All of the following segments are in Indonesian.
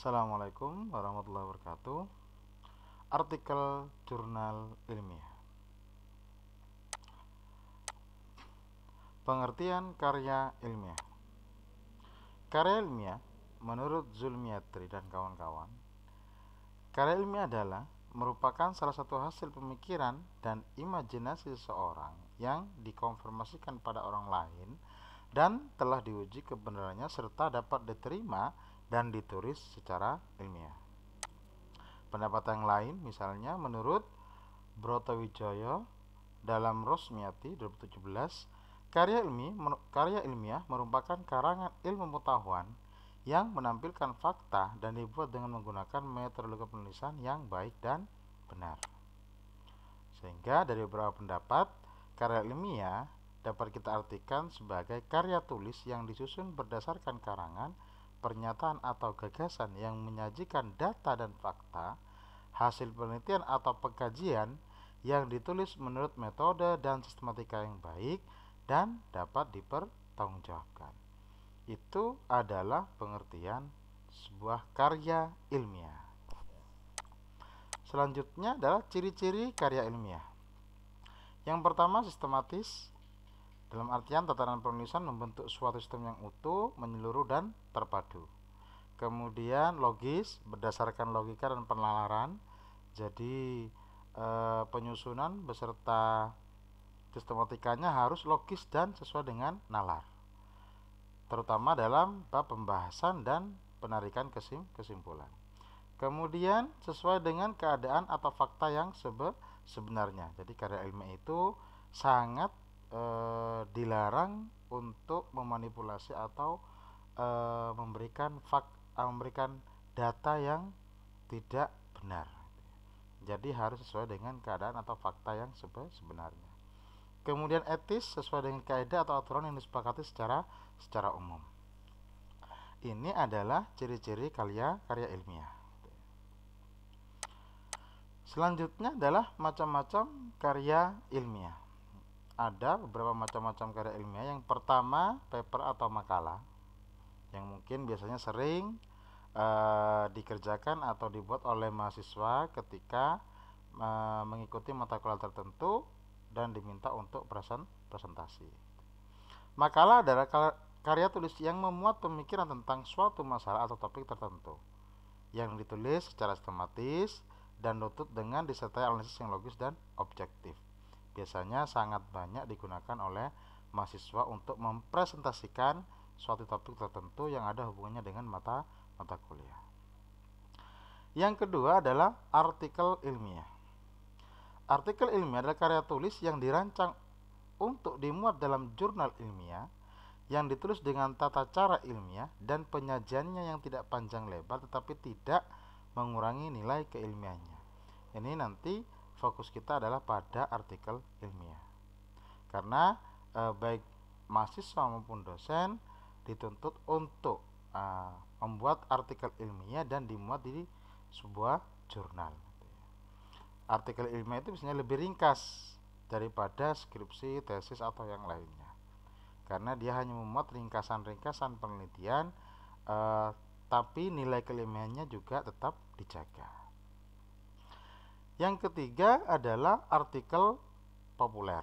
Assalamualaikum warahmatullahi wabarakatuh. Artikel jurnal ilmiah. Pengertian karya ilmiah. Karya ilmiah menurut Zulmiatri dan kawan-kawan, karya ilmiah adalah merupakan salah satu hasil pemikiran dan imajinasi seseorang yang dikonfirmasikan pada orang lain dan telah diuji kebenarannya serta dapat diterima dan ditulis secara ilmiah. Pendapat yang lain misalnya menurut Brotowijoyo dalam Rosmiati 2017, karya ilmiah merupakan karangan ilmu pengetahuan yang menampilkan fakta dan dibuat dengan menggunakan metodologi penulisan yang baik dan benar. Sehingga dari beberapa pendapat, karya ilmiah dapat kita artikan sebagai karya tulis yang disusun berdasarkan karangan, pernyataan atau gagasan yang menyajikan data dan fakta, hasil penelitian atau pengkajian yang ditulis menurut metode dan sistematika yang baik dan dapat dipertanggungjawabkan. Itu adalah pengertian sebuah karya ilmiah. Selanjutnya adalah ciri-ciri karya ilmiah. Yang pertama, sistematis. Dalam artian tatanan penulisan membentuk suatu sistem yang utuh, menyeluruh dan terpadu. Kemudian logis, berdasarkan logika dan penalaran. Jadi penyusunan beserta sistematikanya harus logis dan sesuai dengan nalar, terutama dalam bab pembahasan dan penarikan kesimpulan. Kemudian sesuai dengan keadaan atau fakta yang sebenarnya. Jadi karya ilmiah itu sangat dilarang untuk memanipulasi atau memberikan data yang tidak benar. Jadi harus sesuai dengan keadaan atau fakta yang sebenarnya. Kemudian etis, sesuai dengan kaidah atau aturan yang disepakati secara umum. Ini adalah ciri-ciri karya ilmiah. Selanjutnya adalah macam-macam karya ilmiah. Ada beberapa macam-macam karya ilmiah. Yang pertama, paper atau makalah, yang mungkin biasanya sering dikerjakan atau dibuat oleh mahasiswa ketika mengikuti mata kuliah tertentu dan diminta untuk presentasi. Makalah adalah karya tulis yang memuat pemikiran tentang suatu masalah atau topik tertentu yang ditulis secara sistematis dan lutut dengan disertai analisis yang logis dan objektif. Biasanya sangat banyak digunakan oleh mahasiswa untuk mempresentasikan suatu topik tertentu yang ada hubungannya dengan mata kuliah. Yang kedua adalah artikel ilmiah. Artikel ilmiah adalah karya tulis yang dirancang untuk dimuat dalam jurnal ilmiah yang ditulis dengan tata cara ilmiah dan penyajiannya yang tidak panjang lebar tetapi tidak mengurangi nilai keilmiahannya. Ini nanti fokus kita adalah pada artikel ilmiah. Karena baik mahasiswa maupun dosen dituntut untuk membuat artikel ilmiah dan dimuat di sebuah jurnal. Artikel ilmiah itu biasanya lebih ringkas daripada skripsi, tesis atau yang lainnya, karena dia hanya memuat ringkasan-ringkasan penelitian, tapi nilai keilmiahannya juga tetap dijaga. Yang ketiga adalah artikel populer.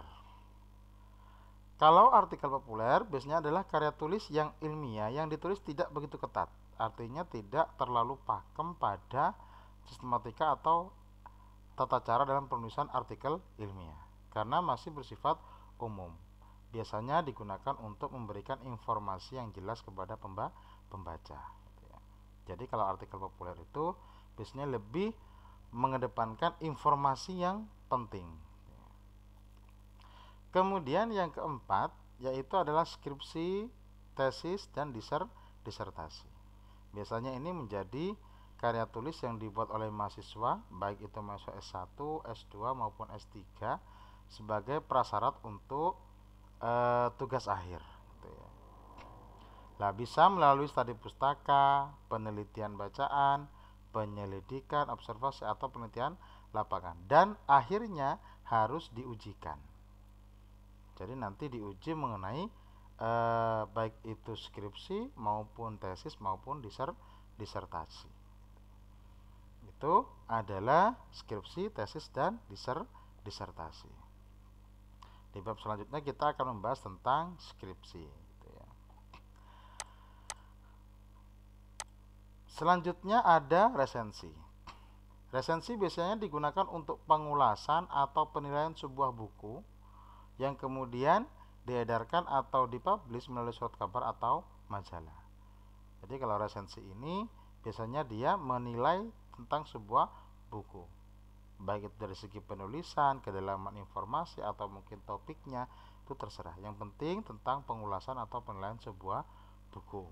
Kalau artikel populer biasanya adalah karya tulis yang ilmiah yang ditulis tidak begitu ketat, artinya tidak terlalu pakem pada sistematika atau tata cara dalam penulisan artikel ilmiah, karena masih bersifat umum. Biasanya digunakan untuk memberikan informasi yang jelas kepada pembaca. Jadi kalau artikel populer itu biasanya lebih mengedepankan informasi yang penting. Kemudian yang keempat yaitu adalah skripsi, tesis, dan disertasi. Biasanya ini menjadi karya tulis yang dibuat oleh mahasiswa, baik itu mahasiswa S1, S2 maupun S3, sebagai prasyarat untuk tugas akhir. Nah, bisa melalui studi pustaka, penelitian bacaan, penyelidikan, observasi atau penelitian lapangan, dan akhirnya harus diujikan. Jadi nanti diuji mengenai baik itu skripsi maupun tesis maupun disertasi. itu adalah skripsi, tesis, dan disertasi. Di bab selanjutnya kita akan membahas tentang skripsi gitu ya. Selanjutnya ada resensi. Resensi biasanya digunakan untuk pengulasan atau penilaian sebuah buku yang kemudian diedarkan atau dipublish melalui surat kabar atau majalah. Jadi kalau resensi ini biasanya dia menilai tentang sebuah buku, baik itu dari segi penulisan, kedalaman informasi, atau mungkin topiknya, itu terserah. Yang penting tentang pengulasan atau penilaian sebuah buku.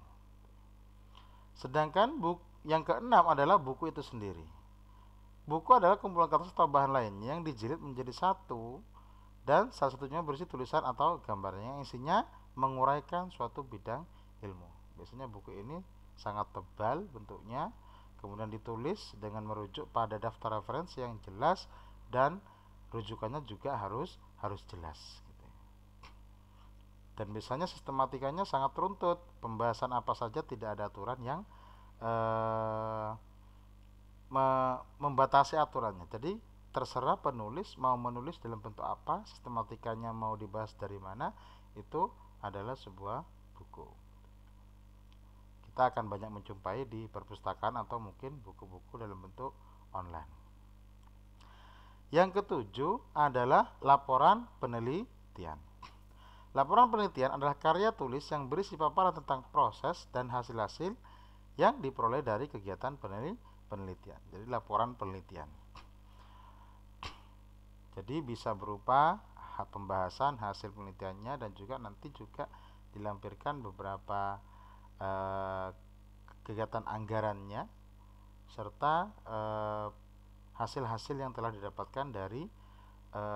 Sedangkan yang keenam adalah buku itu sendiri. Buku adalah kumpulan kertas atau bahan lainnya yang dijilid menjadi satu dan salah satunya berisi tulisan atau gambarnya yang isinya menguraikan suatu bidang ilmu. Biasanya buku ini sangat tebal bentuknya, kemudian ditulis dengan merujuk pada daftar referensi yang jelas dan rujukannya juga harus jelas gitu. Dan biasanya sistematikanya sangat runtut, pembahasan apa saja tidak ada aturan yang membatasi aturannya. Jadi terserah penulis mau menulis dalam bentuk apa, sistematikanya mau dibahas dari mana, itu adalah sebuah buku. Kita akan banyak menjumpai di perpustakaan atau mungkin buku-buku dalam bentuk online. Yang ketujuh adalah laporan penelitian. Laporan penelitian adalah karya tulis yang berisi paparan tentang proses dan hasil-hasil yang diperoleh dari kegiatan penelitian. Jadi laporan penelitian. Jadi bisa berupa pembahasan hasil penelitiannya dan juga nanti juga dilampirkan beberapa kegiatan anggarannya serta hasil-hasil yang telah didapatkan dari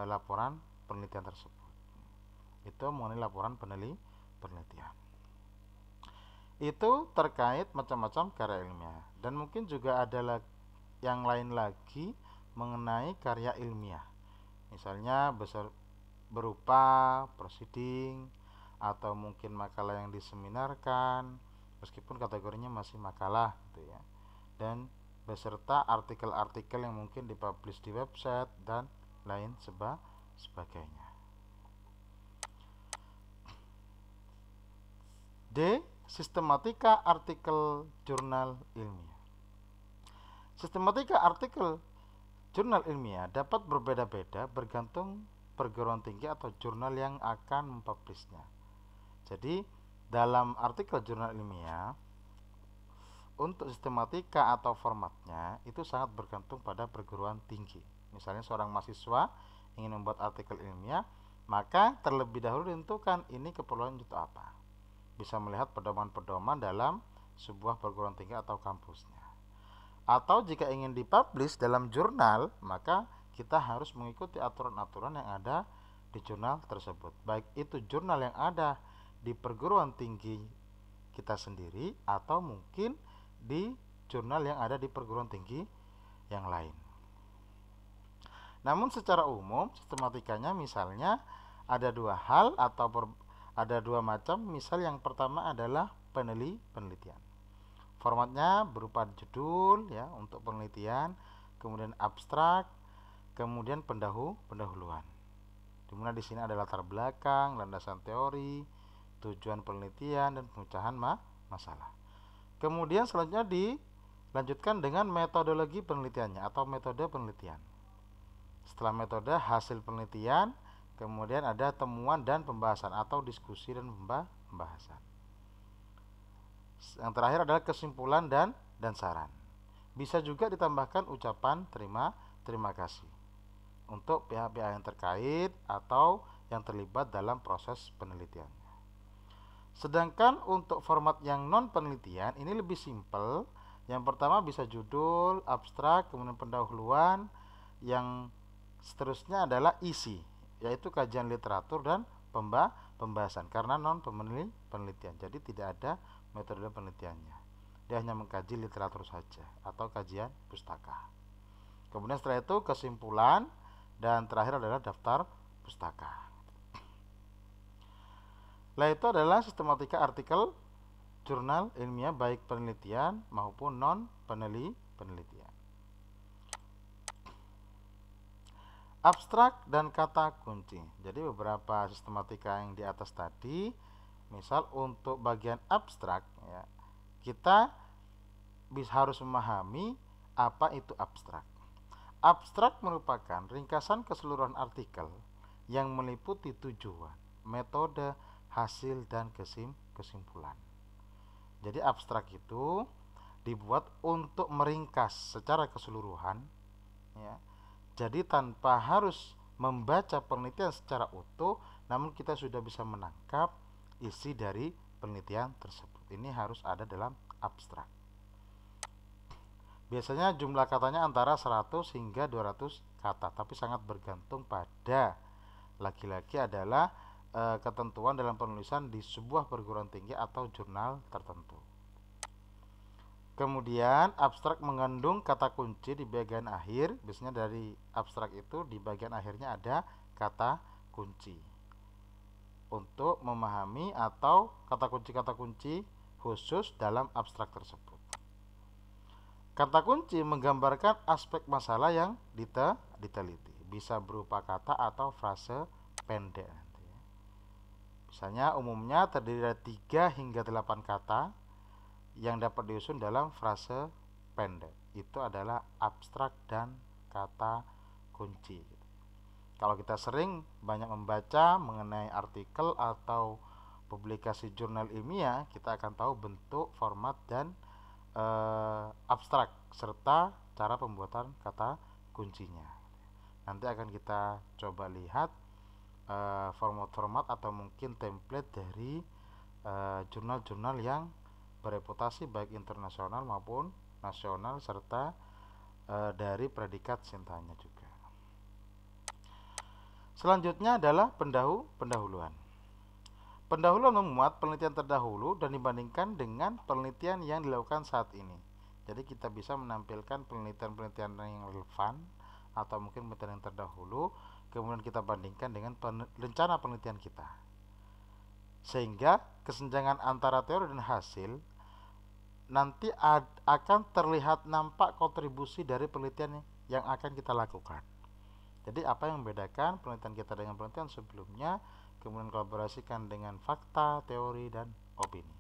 laporan penelitian tersebut. Itu mengenai laporan penelitian. Itu terkait macam-macam karya ilmiah, dan mungkin juga ada yang lain lagi mengenai karya ilmiah. Misalnya berupa proceeding atau mungkin makalah yang diseminarkan, meskipun kategorinya masih makalah gitu ya. Dan beserta artikel-artikel yang mungkin dipublish di website dan lain sebagainya. D. Sistematika artikel jurnal ilmiah. Sistematika artikel jurnal ilmiah dapat berbeda-beda bergantung perguruan tinggi atau jurnal yang akan mempublishnya. Jadi dalam artikel jurnal ilmiah, untuk sistematika atau formatnya itu sangat bergantung pada perguruan tinggi. Misalnya seorang mahasiswa ingin membuat artikel ilmiah, maka terlebih dahulu ditentukan ini keperluan untuk apa. Bisa melihat pedoman-pedoman dalam sebuah perguruan tinggi atau kampusnya. Atau jika ingin dipublish dalam jurnal, maka kita harus mengikuti aturan-aturan yang ada di jurnal tersebut. Baik itu jurnal yang ada di perguruan tinggi kita sendiri atau mungkin di jurnal yang ada di perguruan tinggi yang lain. Namun secara umum sistematikanya misalnya ada dua hal atau ada dua macam. Misal yang pertama adalah penelitian. Formatnya berupa judul ya untuk penelitian, kemudian abstrak, kemudian pendahuluan. Dimana di sini ada latar belakang, landasan teori, tujuan penelitian dan pemecahan masalah. Kemudian selanjutnya dilanjutkan dengan metodologi penelitiannya atau metode penelitian. Setelah metode, hasil penelitian, kemudian ada temuan dan pembahasan atau diskusi dan pembahasan. Yang terakhir adalah kesimpulan dan saran. Bisa juga ditambahkan ucapan terima kasih untuk pihak-pihak yang terkait atau yang terlibat dalam proses penelitian. Sedangkan untuk format yang non penelitian ini lebih simpel. Yang pertama bisa judul, abstrak, kemudian pendahuluan. Yang seterusnya adalah isi, yaitu kajian literatur dan pembahasan karena non penelitian. Jadi tidak ada metode penelitiannya. Dia hanya mengkaji literatur saja atau kajian pustaka. Kemudian setelah itu kesimpulan dan terakhir adalah daftar pustaka. Nah, itu adalah sistematika artikel jurnal ilmiah baik penelitian maupun non penelitian. Abstrak dan kata kunci. Jadi beberapa sistematika yang di atas tadi, misal untuk bagian abstrak ya, kita harus memahami apa itu abstrak. Abstrak merupakan ringkasan keseluruhan artikel yang meliputi tujuan, metode, hasil, dan kesimpulan. Jadi abstrak itu dibuat untuk meringkas secara keseluruhan ya. Jadi tanpa harus membaca penelitian secara utuh, namun kita sudah bisa menangkap isi dari penelitian tersebut. Ini harus ada dalam abstrak. Biasanya jumlah katanya antara 100 hingga 200 kata, tapi sangat bergantung pada lagi-lagi adalah ketentuan dalam penulisan di sebuah perguruan tinggi atau jurnal tertentu. Kemudian abstrak mengandung kata kunci di bagian akhir. Biasanya dari abstrak itu di bagian akhirnya ada kata kunci untuk memahami atau kata kunci khusus dalam abstrak tersebut. Kata kunci menggambarkan aspek masalah yang diteliti. Bisa berupa kata atau frase pendek nanti ya. Misalnya umumnya terdiri dari 3 hingga 8 kata yang dapat disusun dalam frase pendek. Itu adalah abstrak dan kata kunci. Kalau kita sering banyak membaca mengenai artikel atau publikasi jurnal ilmiah, kita akan tahu bentuk, format, dan abstrak serta cara pembuatan kata kuncinya. Nanti akan kita coba lihat format-format atau mungkin template dari jurnal-jurnal yang bereputasi baik internasional maupun nasional serta dari predikat Sintanya juga. Selanjutnya adalah pendahuluan. Pendahuluan memuat penelitian terdahulu dan dibandingkan dengan penelitian yang dilakukan saat ini. Jadi kita bisa menampilkan penelitian-penelitian yang relevan atau mungkin penelitian yang terdahulu, kemudian kita bandingkan dengan rencana penelitian kita. Sehingga kesenjangan antara teori dan hasil nanti akan terlihat nampak kontribusi dari penelitian yang akan kita lakukan. Jadi apa yang membedakan penelitian kita dengan penelitian sebelumnya, kemudian kolaborasikan dengan fakta, teori, dan opini.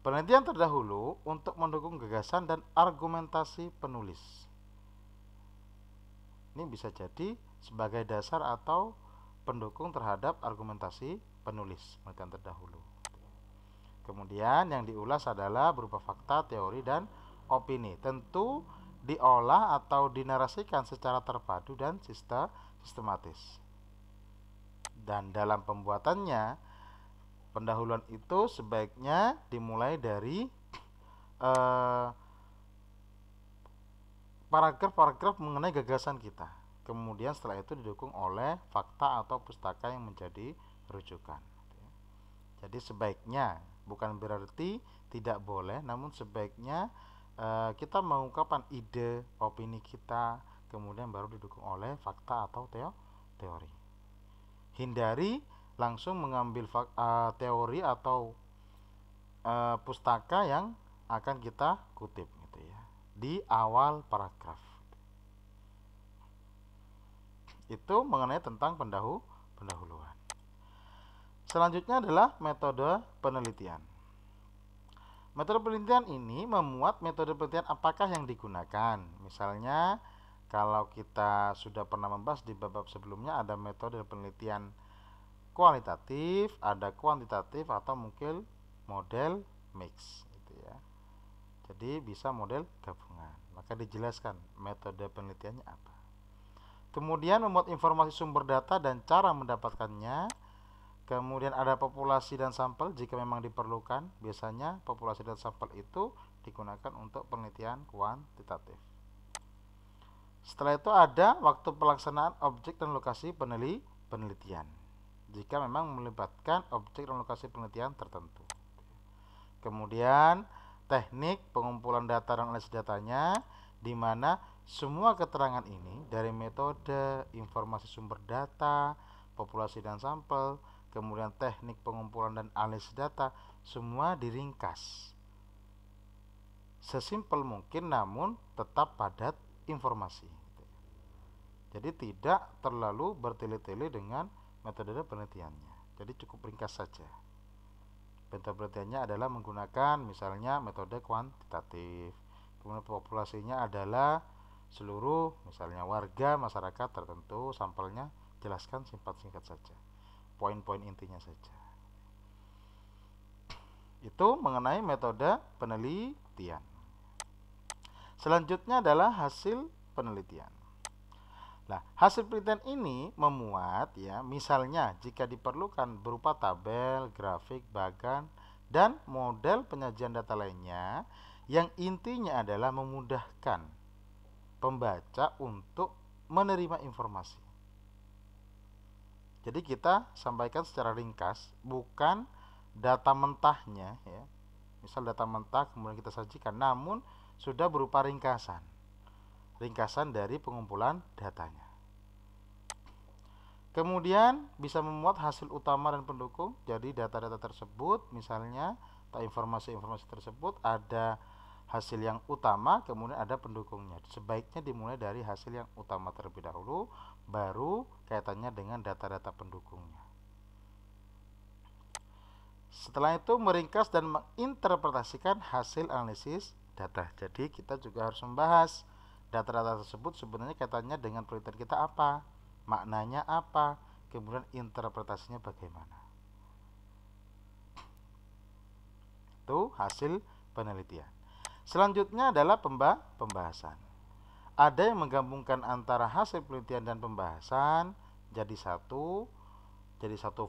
Penelitian terdahulu untuk mendukung gagasan dan argumentasi penulis. Ini bisa jadi sebagai dasar atau pendukung terhadap argumentasi penulis penelitian terdahulu. Kemudian yang diulas adalah berupa fakta, teori, dan opini. Tentu diolah atau dinarasikan secara terpadu dan sistematis. Dan dalam pembuatannya, pendahuluan itu sebaiknya dimulai dari paragraf-paragraf mengenai gagasan kita. Kemudian setelah itu didukung oleh fakta atau pustaka yang menjadi rujukan. Jadi sebaiknya, bukan berarti tidak boleh, namun sebaiknya kita mengungkapkan ide, opini kita, kemudian baru didukung oleh fakta atau teori. Hindari langsung mengambil teori atau pustaka yang akan kita kutip gitu ya di awal paragraf. Itu mengenai tentang pendahuluan. Selanjutnya adalah metode penelitian. Metode penelitian ini memuat metode penelitian apakah yang digunakan. Misalnya kalau kita sudah pernah membahas di bab sebelumnya, ada metode penelitian kualitatif, ada kuantitatif, atau mungkin model mix gitu ya. Jadi bisa model gabungan. Maka dijelaskan metode penelitiannya apa. Kemudian membuat informasi sumber data dan cara mendapatkannya. Kemudian ada populasi dan sampel jika memang diperlukan. Biasanya populasi dan sampel itu digunakan untuk penelitian kuantitatif. Setelah itu ada waktu pelaksanaan objek dan lokasi penelitian. Jika memang melibatkan objek dan lokasi penelitian tertentu. Kemudian teknik pengumpulan data dan analisis datanya, di mana semua keterangan ini dari metode, informasi sumber data, populasi dan sampel, kemudian teknik pengumpulan dan analisis data, semua diringkas sesimpel mungkin namun tetap padat informasi. Jadi tidak terlalu bertele-tele dengan metode penelitiannya. Jadi cukup ringkas saja. Metode penelitiannya adalah menggunakan misalnya metode kuantitatif. Kemudian populasinya adalah seluruh misalnya warga masyarakat tertentu, sampelnya jelaskan singkat saja. Poin-poin intinya saja. Itu mengenai metode penelitian. Selanjutnya adalah hasil penelitian. Nah, hasil penelitian ini memuat ya, misalnya jika diperlukan berupa tabel, grafik, bahkan dan model penyajian data lainnya yang intinya adalah memudahkan pembaca untuk menerima informasi. Jadi kita sampaikan secara ringkas, bukan data mentahnya ya. Misal data mentah kemudian kita sajikan, namun sudah berupa ringkasan dari pengumpulan datanya. Kemudian bisa memuat hasil utama dan pendukung. Jadi data-data tersebut misalnya atau informasi-informasi tersebut ada hasil yang utama, kemudian ada pendukungnya. Sebaiknya dimulai dari hasil yang utama terlebih dahulu, baru kaitannya dengan data-data pendukungnya. Setelah itu meringkas dan menginterpretasikan hasil analisis data. Jadi kita juga harus membahas data-data tersebut sebenarnya kaitannya dengan penelitian kita apa, maknanya apa, kemudian interpretasinya bagaimana. Itu hasil penelitian. Selanjutnya adalah pembahasan. Ada yang menggabungkan antara hasil penelitian dan pembahasan jadi satu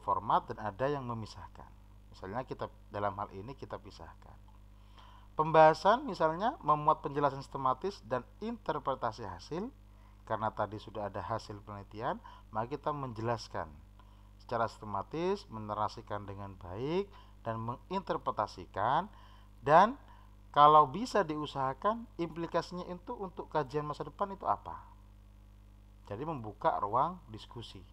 format, dan ada yang memisahkan. Misalnya kita dalam hal ini kita pisahkan. Pembahasan misalnya memuat penjelasan sistematis dan interpretasi hasil. Karena tadi sudah ada hasil penelitian, maka kita menjelaskan secara sistematis, menarasikan dengan baik, dan menginterpretasikan. Dan kalau bisa diusahakan, implikasinya itu untuk kajian masa depan itu apa. Jadi membuka ruang diskusi.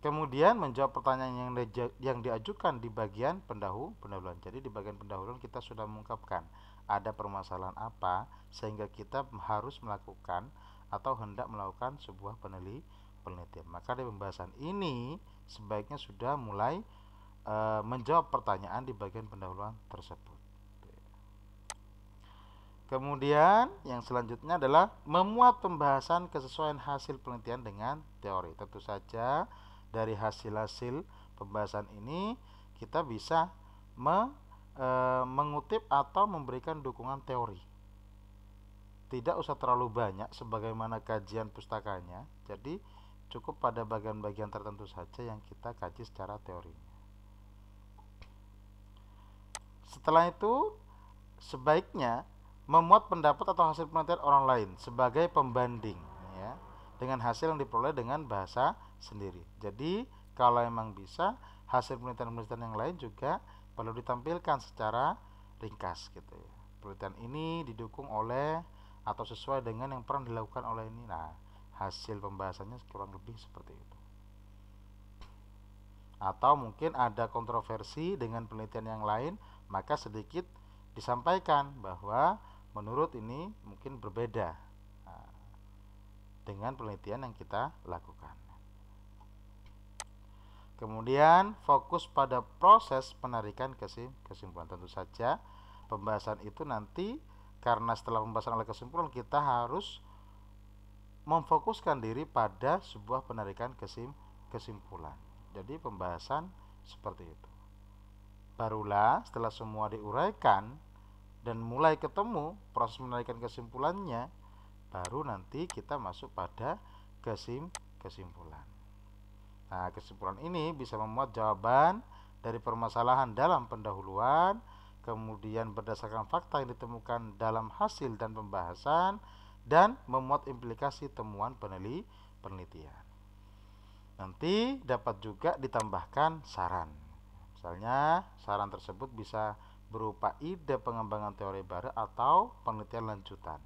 Kemudian menjawab pertanyaan yang diajukan di bagian pendahuluan. Jadi di bagian pendahuluan kita sudah mengungkapkan ada permasalahan apa sehingga kita harus melakukan atau hendak melakukan sebuah penelitian. Maka di pembahasan ini sebaiknya sudah mulai menjawab pertanyaan di bagian pendahuluan tersebut. Kemudian yang selanjutnya adalah memuat pembahasan kesesuaian hasil penelitian dengan teori. Tentu saja dari hasil-hasil pembahasan ini kita bisa mengutip atau memberikan dukungan teori. Tidak usah terlalu banyak sebagaimana kajian pustakanya. Jadi cukup pada bagian-bagian tertentu saja yang kita kaji secara teorinya. Setelah itu sebaiknya memuat pendapat atau hasil penelitian orang lain sebagai pembanding ya, dengan hasil yang diperoleh dengan bahasa sendiri. Jadi kalau emang bisa hasil penelitian yang lain juga perlu ditampilkan secara ringkas gitu ya. Penelitian ini didukung oleh atau sesuai dengan yang pernah dilakukan oleh ini. Nah, hasil pembahasannya kurang lebih seperti itu. Atau mungkin ada kontroversi dengan penelitian yang lain, maka sedikit disampaikan bahwa menurut ini mungkin berbeda dengan penelitian yang kita lakukan. Kemudian fokus pada proses penarikan kesimpulan. Tentu saja pembahasan itu nanti karena setelah pembahasan oleh kesimpulan kita harus memfokuskan diri pada sebuah penarikan kesimpulan. Jadi pembahasan seperti itu. Barulah setelah semua diuraikan dan mulai ketemu proses menarikan kesimpulannya, baru nanti kita masuk pada kesimpulan. Nah, kesimpulan ini bisa memuat jawaban dari permasalahan dalam pendahuluan, kemudian berdasarkan fakta yang ditemukan dalam hasil dan pembahasan, dan memuat implikasi temuan penelitian. Nanti dapat juga ditambahkan saran. Misalnya saran tersebut bisa berupa ide pengembangan teori baru atau penelitian lanjutan.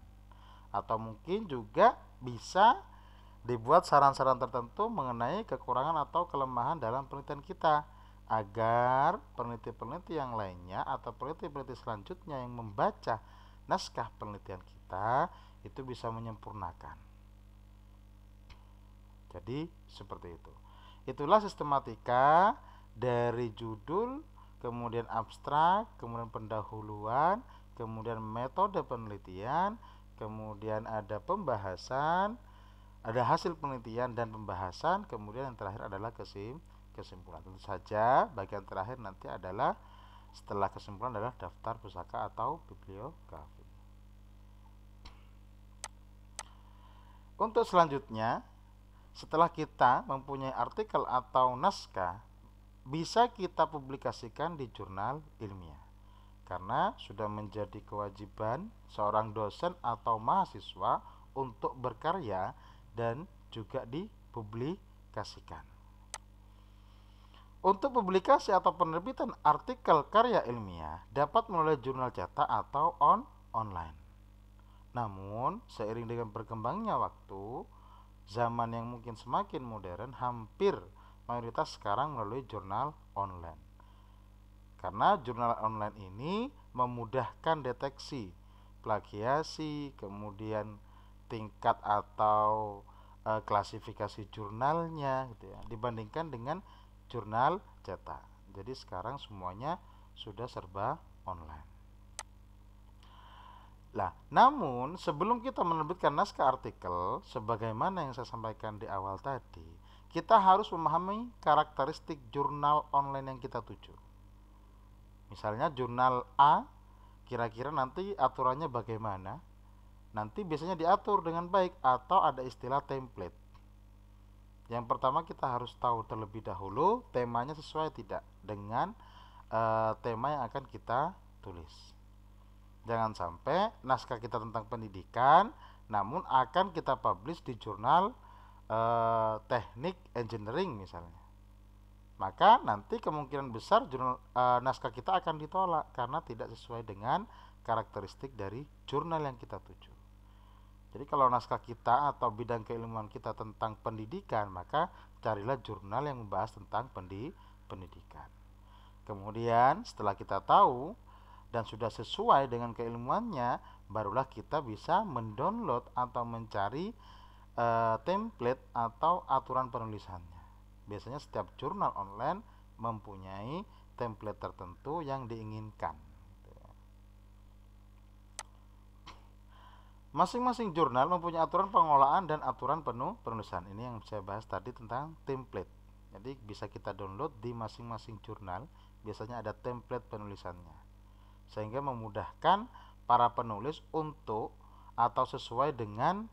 Atau mungkin juga bisa dibuat saran-saran tertentu mengenai kekurangan atau kelemahan dalam penelitian kita, agar peneliti-peneliti yang lainnya atau peneliti-peneliti selanjutnya yang membaca naskah penelitian kita itu bisa menyempurnakan. Jadi seperti itu. Itulah sistematika dari judul, kemudian abstrak, kemudian pendahuluan, kemudian metode penelitian, kemudian ada pembahasan, ada hasil penelitian dan pembahasan, kemudian yang terakhir adalah kesimpulan. Tentu saja bagian terakhir nanti adalah setelah kesimpulan adalah daftar pusaka atau bibliografi. Untuk selanjutnya, setelah kita mempunyai artikel atau naskah, bisa kita publikasikan di jurnal ilmiah. Karena sudah menjadi kewajiban seorang dosen atau mahasiswa untuk berkarya dan juga dipublikasikan. Untuk publikasi atau penerbitan artikel karya ilmiah dapat melalui jurnal cetak atau online. Namun, seiring dengan berkembangnya waktu, zaman yang mungkin semakin modern, hampir mayoritas sekarang melalui jurnal online. Karena jurnal online ini memudahkan deteksi plagiasi, kemudian tingkat atau klasifikasi jurnalnya gitu ya, dibandingkan dengan jurnal cetak. Jadi sekarang semuanya sudah serba online. Nah, namun sebelum kita menerbitkan naskah artikel, sebagaimana yang saya sampaikan di awal tadi, kita harus memahami karakteristik jurnal online yang kita tuju. Misalnya jurnal A, kira-kira nanti aturannya bagaimana? Nanti biasanya diatur dengan baik atau ada istilah template. Yang pertama kita harus tahu terlebih dahulu temanya sesuai tidak dengan tema yang akan kita tulis. Jangan sampai naskah kita tentang pendidikan namun akan kita publish di jurnal teknik engineering misalnya. Maka nanti kemungkinan besar jurnal naskah kita akan ditolak karena tidak sesuai dengan karakteristik dari jurnal yang kita tuju. Jadi kalau naskah kita atau bidang keilmuan kita tentang pendidikan, maka carilah jurnal yang membahas tentang pendidikan. Kemudian setelah kita tahu dan sudah sesuai dengan keilmuannya, barulah kita bisa mendownload atau mencari template atau aturan penulisannya. Biasanya setiap jurnal online mempunyai template tertentu yang diinginkan. Masing-masing jurnal mempunyai aturan pengelolaan dan aturan penulisan. Ini yang saya bahas tadi tentang template. Jadi bisa kita download di masing-masing jurnal. Biasanya ada template penulisannya, sehingga memudahkan para penulis untuk atau sesuai dengan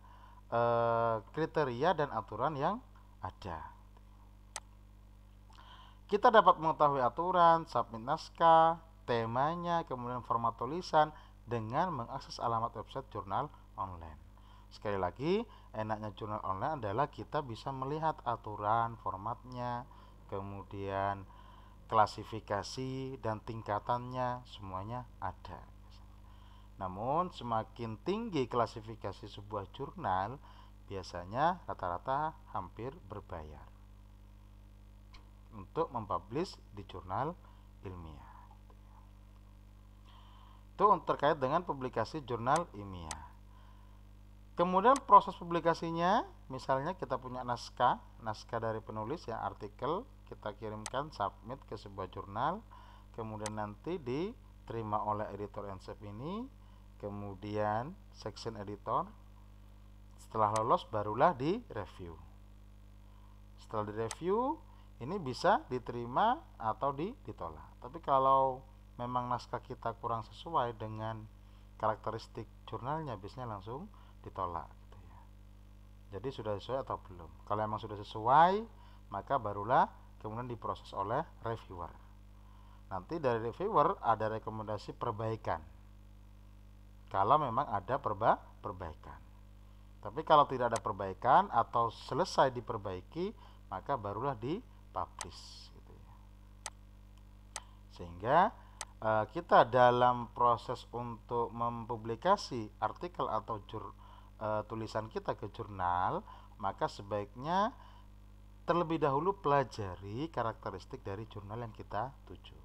kriteria dan aturan yang ada. Kita dapat mengetahui aturan, submit naskah, temanya, kemudian format tulisan dengan mengakses alamat website jurnal online. Sekali lagi, enaknya jurnal online adalah kita bisa melihat aturan, formatnya, kemudian klasifikasi dan tingkatannya semuanya ada. Namun semakin tinggi klasifikasi sebuah jurnal, biasanya rata-rata hampir berbayar untuk mempublish di jurnal ilmiah. Itu terkait dengan publikasi jurnal ilmiah. Kemudian proses publikasinya, misalnya kita punya naskah dari penulis ya, artikel, kita kirimkan submit ke sebuah jurnal, kemudian nanti diterima oleh editor NCEP ini, kemudian section editor. Setelah lolos barulah direview. Setelah direview, ini bisa diterima atau ditolak. Tapi kalau memang naskah kita kurang sesuai dengan karakteristik jurnalnya, biasanya langsung ditolak gitu ya. Jadi sudah sesuai atau belum? Kalau memang sudah sesuai, maka barulah kemudian diproses oleh reviewer. Nanti dari reviewer ada rekomendasi perbaikan. Kalau memang ada perbaikan. Tapi kalau tidak ada perbaikan atau selesai diperbaiki, maka barulah dipublish gitu ya. Sehingga kita dalam proses untuk mempublikasi artikel atau tulisan kita ke jurnal, maka sebaiknya terlebih dahulu pelajari karakteristik dari jurnal yang kita tuju.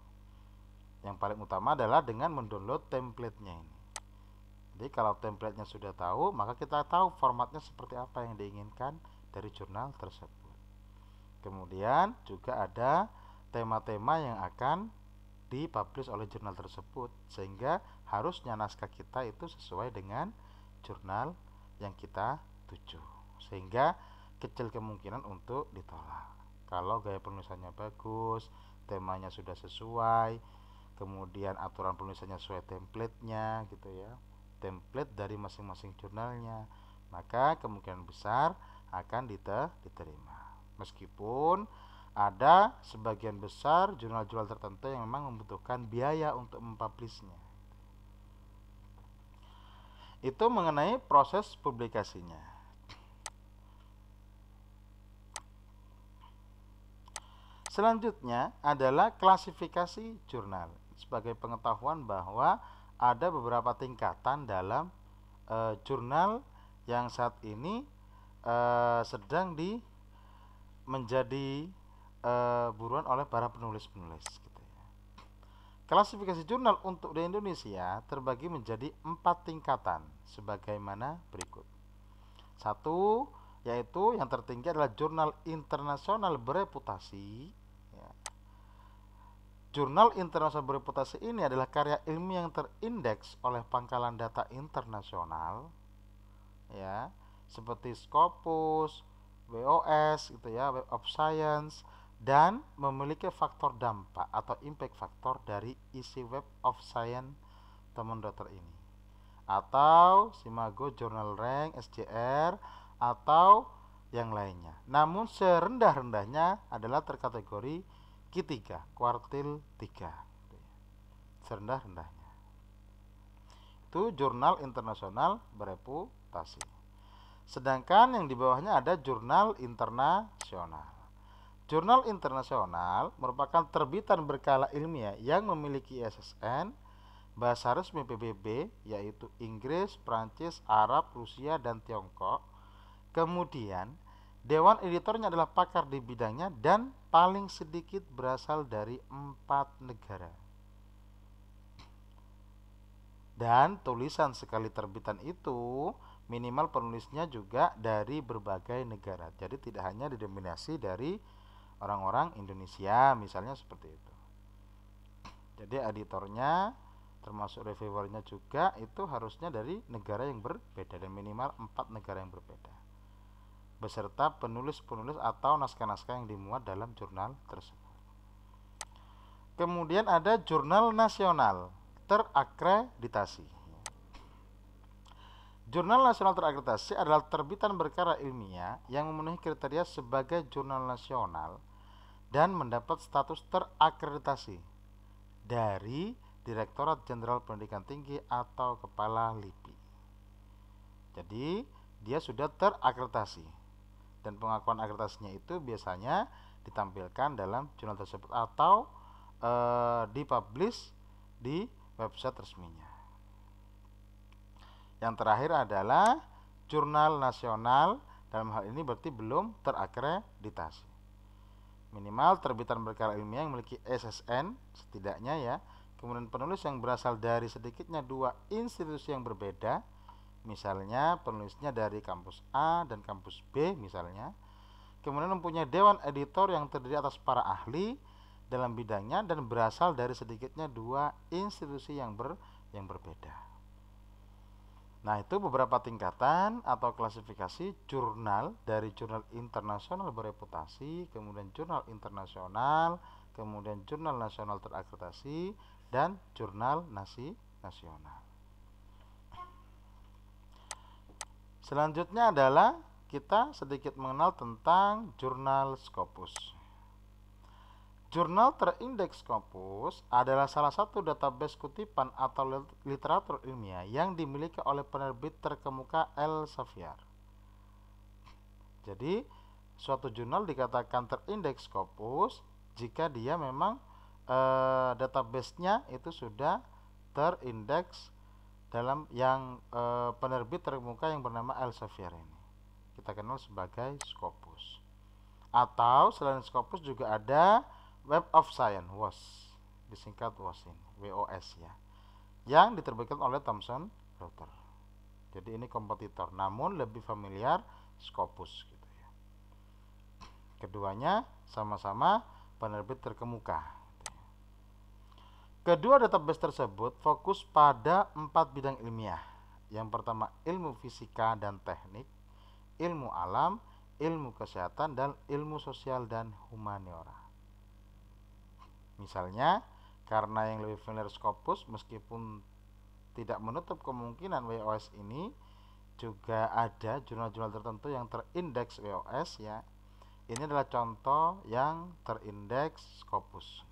Yang paling utama adalah dengan mendownload template-nya ini. Jadi kalau template-nya sudah tahu, maka kita tahu formatnya seperti apa yang diinginkan dari jurnal tersebut. Kemudian juga ada tema-tema yang akan dipublish oleh jurnal tersebut, sehingga harusnya naskah kita itu sesuai dengan jurnal yang kita tuju, sehingga kecil kemungkinan untuk ditolak. Kalau gaya penulisannya bagus, temanya sudah sesuai, kemudian aturan penulisannya sesuai template-nya gitu ya, template dari masing-masing jurnalnya, maka kemungkinan besar akan diterima. Meskipun ada sebagian besar jurnal-jurnal tertentu yang memang membutuhkan biaya untuk mempublishnya. Itu mengenai proses publikasinya. Selanjutnya adalah klasifikasi jurnal. Sebagai pengetahuan bahwa ada beberapa tingkatan dalam jurnal yang saat ini sedang menjadi buruan oleh para penulis-penulis gitu ya. Klasifikasi jurnal untuk di Indonesia terbagi menjadi 4 tingkatan sebagaimana berikut. 1, yaitu yang tertinggi adalah jurnal internasional bereputasi ya. Jurnal internasional bereputasi ini adalah karya ilmiah yang terindeks oleh pangkalan data internasional ya, seperti Scopus, WOS gitu ya, Web of Science, dan memiliki faktor dampak atau impact faktor dari isi Web of Science teman dokter ini, atau Simago Journal Rank SJR atau yang lainnya. Namun serendah-rendahnya adalah terkategori Q3, kuartil 3. Serendah-rendahnya. Itu jurnal internasional bereputasi. Sedangkan yang di bawahnya ada jurnal internasional. Jurnal internasional merupakan terbitan berkala ilmiah yang memiliki ISSN, bahasa resmi PBB yaitu Inggris, Prancis, Arab, Rusia, dan Tiongkok. Kemudian dewan editornya adalah pakar di bidangnya dan paling sedikit berasal dari 4 negara. Dan tulisan sekali terbitan itu minimal penulisnya juga dari berbagai negara. Jadi tidak hanya didominasi dari orang-orang Indonesia misalnya seperti itu. Jadi editornya termasuk reviewernya juga itu harusnya dari negara yang berbeda dan minimal 4 negara yang berbeda, beserta penulis-penulis atau naskah-naskah yang dimuat dalam jurnal tersebut. Kemudian ada jurnal nasional terakreditasi. Jurnal nasional terakreditasi adalah terbitan berkarya ilmiah yang memenuhi kriteria sebagai jurnal nasional dan mendapat status terakreditasi dari Direktorat Jenderal Pendidikan Tinggi atau Kepala LIPI. Jadi dia sudah terakreditasi dan pengakuan akreditasinya itu biasanya ditampilkan dalam jurnal tersebut atau dipublish di website resminya. Yang terakhir adalah jurnal nasional, dalam hal ini berarti belum terakreditasi. Minimal terbitan berkarya ilmiah yang memiliki SSN setidaknya ya. Kemudian penulis yang berasal dari sedikitnya 2 institusi yang berbeda, misalnya penulisnya dari kampus A dan kampus B misalnya. Kemudian mempunyai dewan editor yang terdiri atas para ahli dalam bidangnya dan berasal dari sedikitnya 2 institusi yang berbeda. Nah, itu beberapa tingkatan atau klasifikasi jurnal dari jurnal internasional bereputasi, kemudian jurnal internasional, kemudian jurnal nasional terakreditasi, dan jurnal nasional. Selanjutnya adalah kita sedikit mengenal tentang jurnal Scopus. Jurnal terindeks Scopus adalah salah satu database kutipan atau literatur ilmiah yang dimiliki oleh penerbit terkemuka Elsevier. Jadi, suatu jurnal dikatakan terindeks Scopus jika dia memang database-nya itu sudah terindeks dalam yang penerbit terkemuka yang bernama Elsevier ini. Kita kenal sebagai Scopus. Atau selain Scopus juga ada Web of Science, WOS, disingkat WOS ini, WOS ya, yang diterbitkan oleh Thomson Reuters. Jadi ini kompetitor, namun lebih familiar Scopus gitu ya. Keduanya sama-sama penerbit terkemuka. Kedua database tersebut fokus pada 4 bidang ilmiah. Yang pertama ilmu fisika dan teknik, ilmu alam, ilmu kesehatan, dan ilmu sosial dan humaniora. Misalnya, karena yang lebih familiar Scopus, meskipun tidak menutup kemungkinan WOS ini juga ada jurnal-jurnal tertentu yang terindeks WOS ya. Ini adalah contoh yang terindeks Scopus.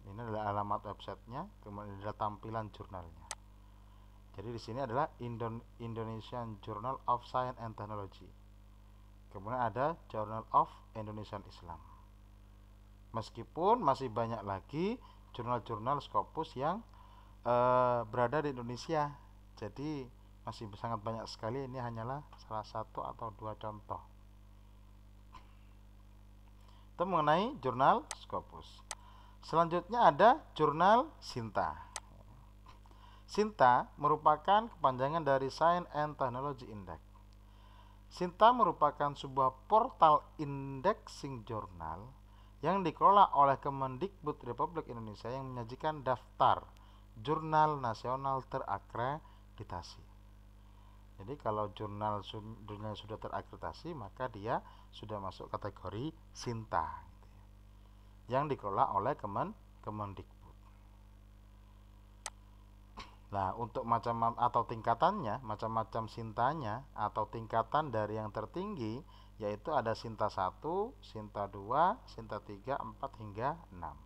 Ini adalah alamat websitenya, kemudian adalah tampilan jurnalnya. Jadi di sini adalah Indonesian Journal of Science and Technology. Kemudian ada Journal of Indonesian Islam. Meskipun masih banyak lagi jurnal-jurnal Scopus yang berada di Indonesia. Jadi masih sangat banyak sekali, ini hanyalah salah satu atau dua contoh. Itu mengenai jurnal Scopus. Selanjutnya ada jurnal Sinta. Sinta merupakan kepanjangan dari Science and Technology Index. Sinta merupakan sebuah portal indexing jurnal yang dikelola oleh Kemendikbud Republik Indonesia yang menyajikan daftar jurnal nasional terakreditasi. Jadi kalau jurnal sudah terakreditasi, maka dia sudah masuk kategori Sinta yang dikelola oleh Kemendikbud. Nah, untuk macam atau tingkatannya, macam-macam Sintanya atau tingkatan dari yang tertinggi, yaitu ada Sinta 1, Sinta 2, Sinta 3, 4 hingga 6.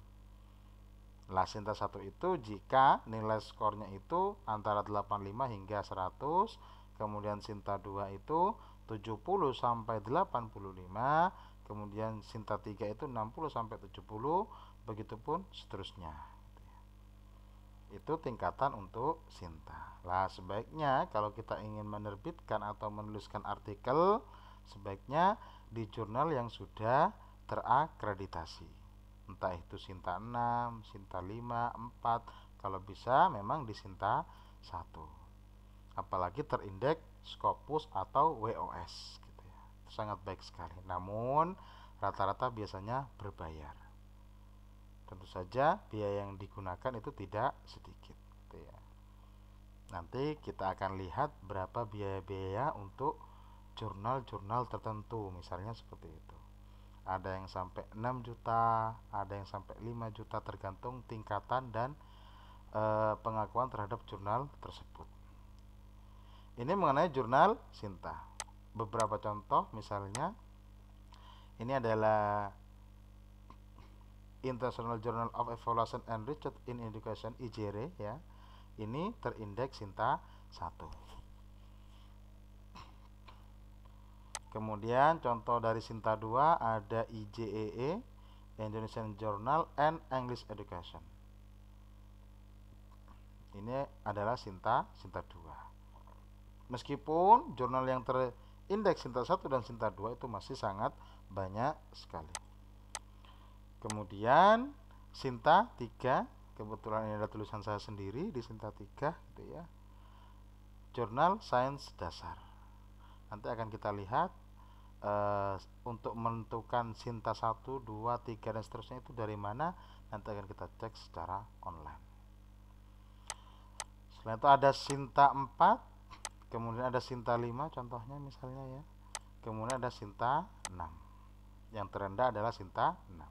Lah, Sinta 1 itu jika nilai skornya itu antara 85 hingga 100, kemudian Sinta 2 itu 70 sampai 85, kemudian Sinta 3 itu 60 sampai 70, begitupun seterusnya. Itu tingkatan untuk Sinta. Lah, sebaiknya kalau kita ingin menerbitkan atau menuliskan artikel, sebaiknya di jurnal yang sudah terakreditasi. Entah itu Sinta 6, Sinta 5, 4, kalau bisa memang di Sinta 1. Apalagi terindeks Scopus atau WOS gitu ya. Itu sangat baik sekali. Namun rata-rata biasanya berbayar. Tentu saja biaya yang digunakan itu tidak sedikit gitu ya. Nanti kita akan lihat berapa biaya-biaya untuk jurnal-jurnal tertentu, misalnya seperti itu. Ada yang sampai 6 juta, ada yang sampai 5 juta, tergantung tingkatan dan pengakuan terhadap jurnal tersebut. Ini mengenai jurnal Sinta. Beberapa contoh, misalnya ini adalah International Journal of Evaluation and Research in Education (IJRE) ya. Ini terindeks Sinta 1. Kemudian contoh dari Sinta 2 ada IJEE, Indonesian Journal and English Education. Ini adalah Sinta 2. Meskipun jurnal yang terindeks Sinta 1 dan Sinta 2 itu masih sangat banyak sekali. Kemudian Sinta 3, kebetulan ini ada tulisan saya sendiri di Sinta 3 gitu ya. Jurnal Sains Dasar. Nanti akan kita lihat untuk menentukan Sinta 1, 2, 3 dan seterusnya itu dari mana, nanti akan kita cek secara online. Selain itu ada Sinta 4, kemudian ada Sinta 5 contohnya misalnya ya. Kemudian ada Sinta 6. Yang terendah adalah Sinta 6.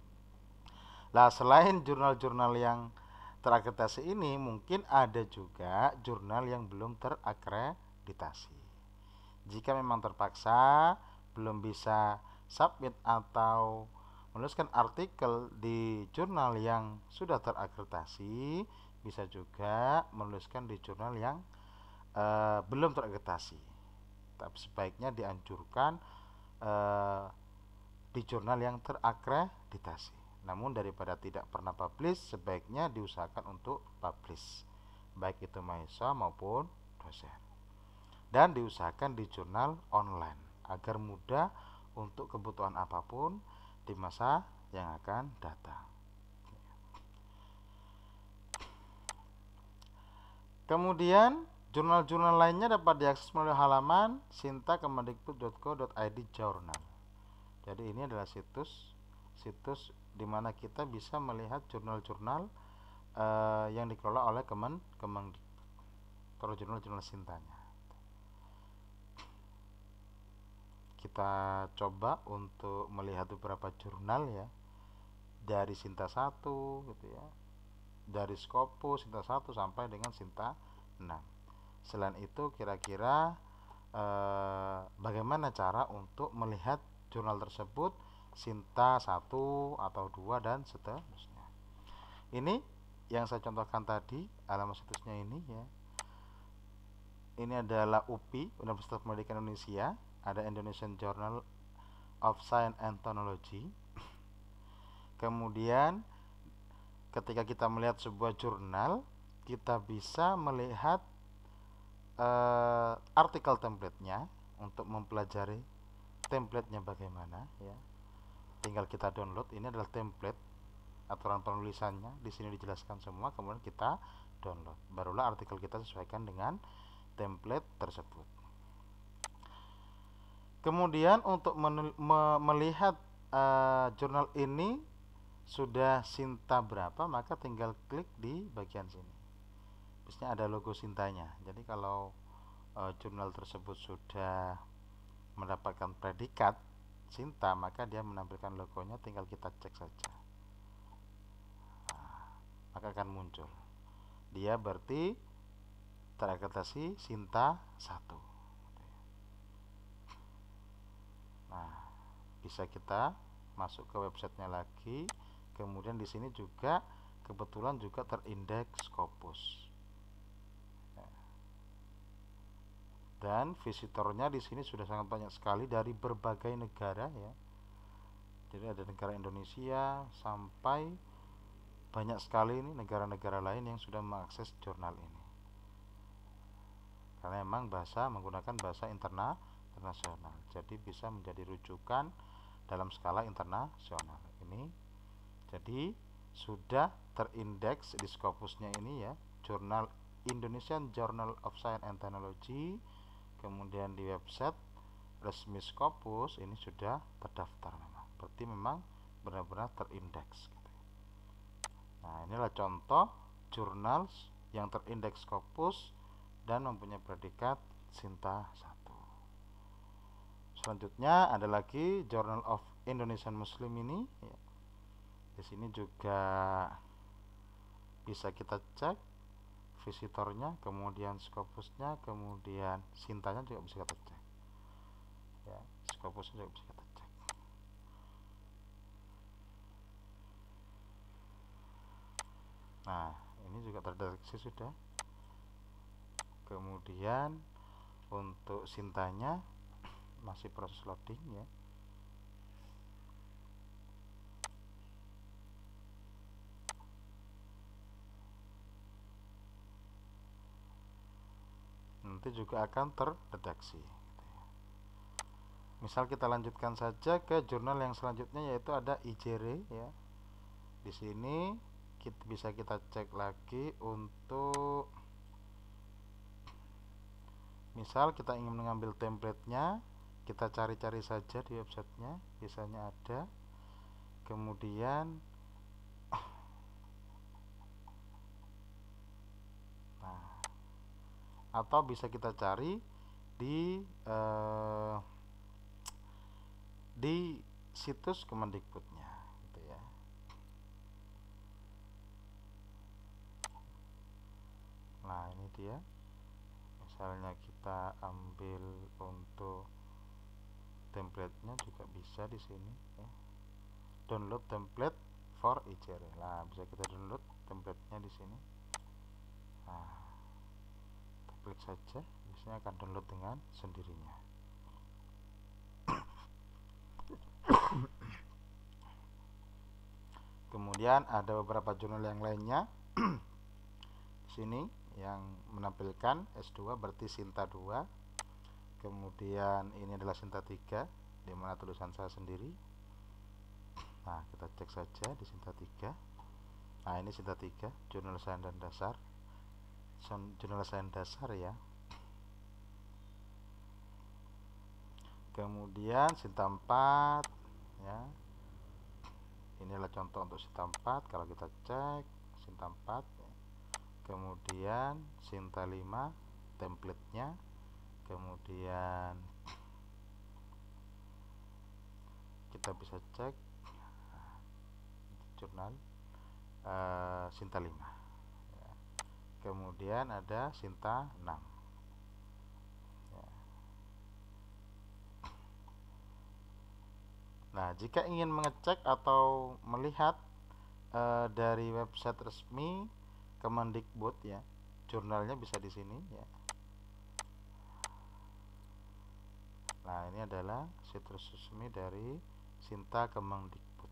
Nah, selain jurnal-jurnal yang terakreditasi ini, mungkin ada juga jurnal yang belum terakreditasi. Jika memang terpaksa belum bisa submit atau menuliskan artikel di jurnal yang sudah terakreditasi, bisa juga menuliskan di jurnal yang belum terakreditasi. Tapi sebaiknya dianjurkan di jurnal yang terakreditasi. Namun daripada tidak pernah publish, sebaiknya diusahakan untuk publish, baik itu mahasiswa maupun dosen. Dan diusahakan di jurnal online agar mudah untuk kebutuhan apapun di masa yang akan datang. Kemudian jurnal-jurnal lainnya dapat diakses melalui halaman sinta.kemendikbud.go.id journal. Jadi ini adalah situs di mana kita bisa melihat jurnal-jurnal yang dikelola oleh Kemendikbud, atau jurnal-jurnal Sintanya. Kita coba untuk melihat beberapa jurnal ya, dari Sinta 1 gitu ya, dari Scopus Sinta 1 sampai dengan Sinta 6. Selain itu kira-kira bagaimana cara untuk melihat jurnal tersebut Sinta 1 atau 2 dan seterusnya. Ini yang saya contohkan tadi, alamat situsnya ini ya. Ini adalah UPI, Universitas Pendidikan Indonesia, ada Indonesian Journal of Science and Technology. Kemudian ketika kita melihat sebuah jurnal, kita bisa melihat artikel template-nya untuk mempelajari template-nya bagaimana ya. Tinggal kita download. Ini adalah template aturan penulisannya, di sini dijelaskan semua, kemudian kita download. Barulah artikel kita sesuaikan dengan template tersebut. Kemudian untuk melihat jurnal ini sudah Sinta berapa, maka tinggal klik di bagian sini. Biasanya ada logo Sintanya. Jadi kalau jurnal tersebut sudah mendapatkan predikat Sinta, maka dia menampilkan logonya, tinggal kita cek saja. Maka akan muncul. Dia berarti terakreditasi Sinta 1. Nah, bisa kita masuk ke websitenya lagi. Kemudian di sini juga kebetulan juga terindeks Scopus. Dan visitornya di sini sudah sangat banyak sekali dari berbagai negara ya. Jadi ada negara Indonesia sampai banyak sekali ini negara-negara lain yang sudah mengakses jurnal ini. Karena memang menggunakan bahasa internasional. Jadi bisa menjadi rujukan dalam skala internasional. Ini jadi sudah terindeks di Scopusnya ini ya, jurnal Indonesian Journal of Science and Technology. Kemudian di website resmi Scopus ini sudah terdaftar memang. Berarti memang benar-benar terindeks gitu. Nah, inilah contoh jurnal yang terindeks Scopus dan mempunyai predikat Sinta 1. Selanjutnya ada lagi Journal of Indonesian Muslim ini ya. Di sini juga bisa kita cek visitornya, kemudian Scopusnya, kemudian Sintanya juga bisa kita cek ya, Scopusnya juga bisa kita cek. Nah, ini juga terdeteksi sudah. Kemudian untuk Sintanya masih proses loading ya. Nanti juga akan terdeteksi. Misal kita lanjutkan saja ke jurnal yang selanjutnya, yaitu ada IJRE ya. Di sini bisa kita cek lagi untuk misal kita ingin mengambil template-nya, kita cari-cari saja di websitenya, biasanya ada. Kemudian atau bisa kita cari di situs Kemendikbudnya gitu ya. Nah, ini dia. Misalnya kita ambil untuk template-nya juga bisa di sini ya. Download template for IJRE. Nah, bisa kita download template-nya di sini. Nah, klik saja, biasanya akan download dengan sendirinya. Kemudian ada beberapa jurnal yang lainnya. Di sini yang menampilkan S2 berarti Sinta 2. Kemudian ini adalah Sinta 3, di mana tulisan saya sendiri. Nah, kita cek saja di Sinta 3. Nah, ini Sinta 3, jurnal sains dan dasar. Jurnal sains dasar ya. Kemudian Sinta 4, ya. Inilah contoh untuk Sinta 4. Kalau kita cek Sinta 4 ya. Kemudian Sinta 5 templatenya, kemudian kita bisa cek jurnal Sinta 5 ya. Kemudian ada Sinta 6 ya. Nah, jika ingin mengecek atau melihat dari website resmi Kemendikbud ya, jurnalnya bisa di sini ya. Nah, ini adalah situs resmi dari Sinta Kemendikbud.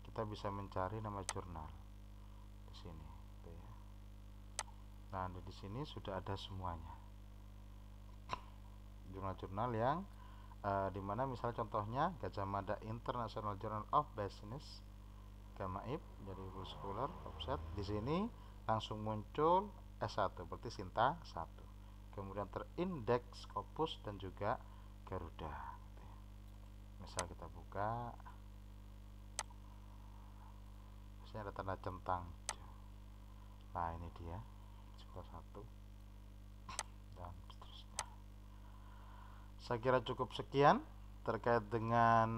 Kita bisa mencari nama jurnal di sini, gitu ya. Nah, di sini sudah ada semuanya. Jurnal-jurnal yang dimana misalnya contohnya Gajah Mada International Journal of Business, Gamaib, jadi full scholar offset. Di sini langsung muncul S1 berarti Sinta 1. Kemudian terindeks Scopus dan juga Garuda. Misal kita buka, biasanya ada tanda centang. Nah, ini dia Sinta 1 dan seterusnya. Saya kira cukup sekian terkait dengan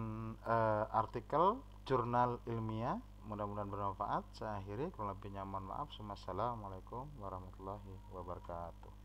artikel jurnal ilmiah. Mudah-mudahan bermanfaat. Saya akhiri, kurang lebihnya mohon maaf. Assalamualaikum warahmatullahi wabarakatuh.